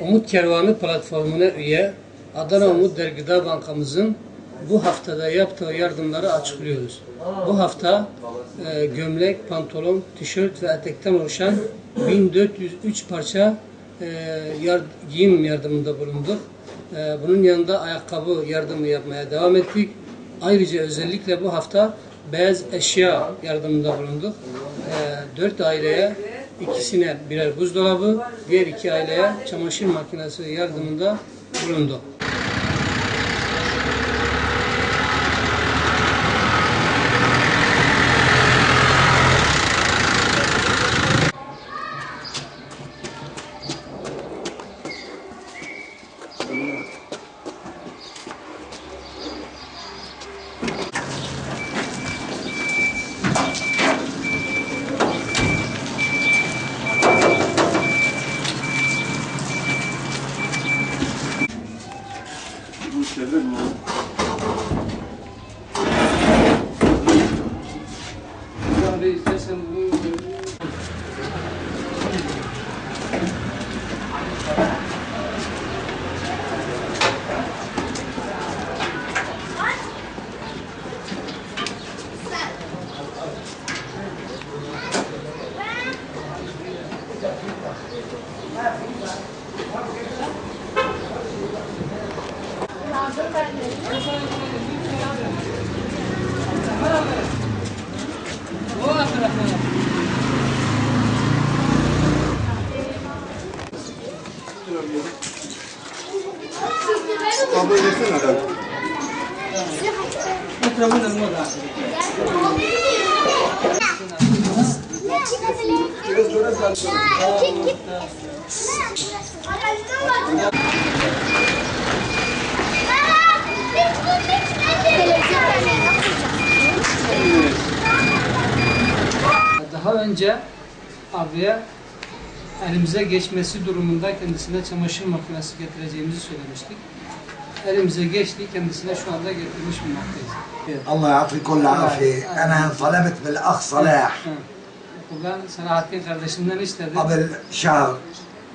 Umut Kervanı platformuna üye Adana Umut Gıda Bankamızın bu haftada yaptığı yardımları açıklıyoruz. Bu hafta gömlek, pantolon, tişört ve etekten oluşan 1403 parça giyim yardımında bulunduk. Bunun yanında ayakkabı yardımı yapmaya devam ettik. Ayrıca özellikle bu hafta beyaz eşya yardımında bulunduk. 4 aileye, ikisine birer buzdolabı, diğer 2 aileye çamaşır makinesi yardımında bulunduk. Daha önce abiye elimize geçmesi durumunda kendisine çamaşır makinesi getireceğimizi söylemiştik. Elimize geçti, kendisine şu anda getirmiş bulunmaktayız. Allah يعطيكم العافية. أنا طلبت بالأخ صلاح Ben Selahattin kardeşimden istedim. قبل شهر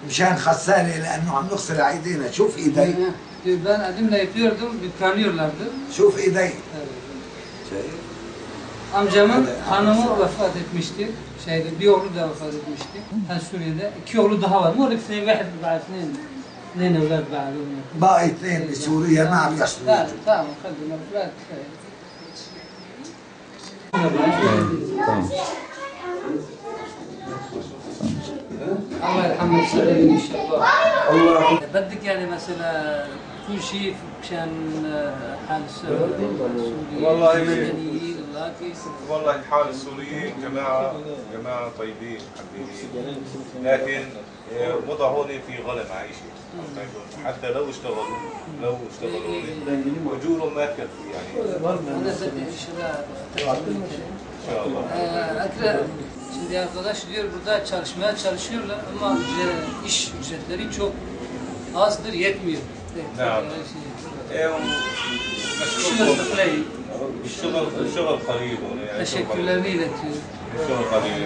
مشان خسالي لأنه عم نغسل أيدينا. شوف إيدي. Ben elimle yapıyordum, yıkanıyorlardı. شوف إيدي. Amcamın hanımı vefat etmişti. Bir oğlu da vefat etmişti. Suriye'de 2 oğlu daha var. مو لك واحد بعد اثنين اولاد بعد. باقي اثنين بسوريا ما عم يصلوا. Tamam, خلينا اولاد. الله يرحمه ويسلمه ان شاء الله. الله بدك يعني مثلا كل شيء مشان حال السوريين المدنيين والله حال السوريين جماعة طيبين حبيبين، لكن وضع هون في غلا معيشي حتى لو اشتغلوا اجورهم ما تكفي يعني. انا بدي ان شاء الله. Şimdi arkadaş diyor burada çalışmaya çalışıyorlar ama iş ücretleri çok azdır, yetmiyor. الشغل قليل يعني. Teşekkürlerini iletiyor. الشغل قليل.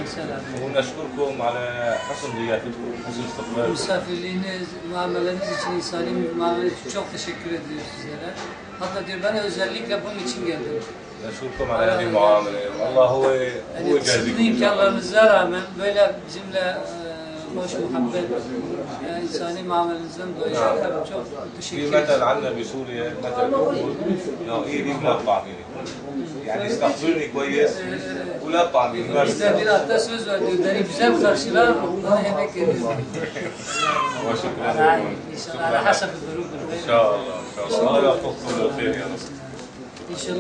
ونشكركم على حسن ضيافتكم، حسن استقبالكم. Misafirliğiniz, muameleniz için, insani muameleniz için çok teşekkür ediyor sizlere. Hatta diyor ben özellikle bunun için geldim. نشكركم على هذه المعاملة، والله هو Sizin imkanlarınıza rağmen böyle bizimle hoş, muhabbet, insani muamelenizden dolayı çok teşekkür في ederim. مثل عندنا بسوريا مثل بيقول ايدي ولا طعميني، يعني استقبلني كويس ولا طعميني. Bizde bir atasöz var diyor, beni güzel karşılar, bana yemek ediyor. وشكرا لكم. İnşallah, على حسب الظروف. ان شاء الله ان شاء الله. الله يوفقكم للخير يا رب. İnşallah.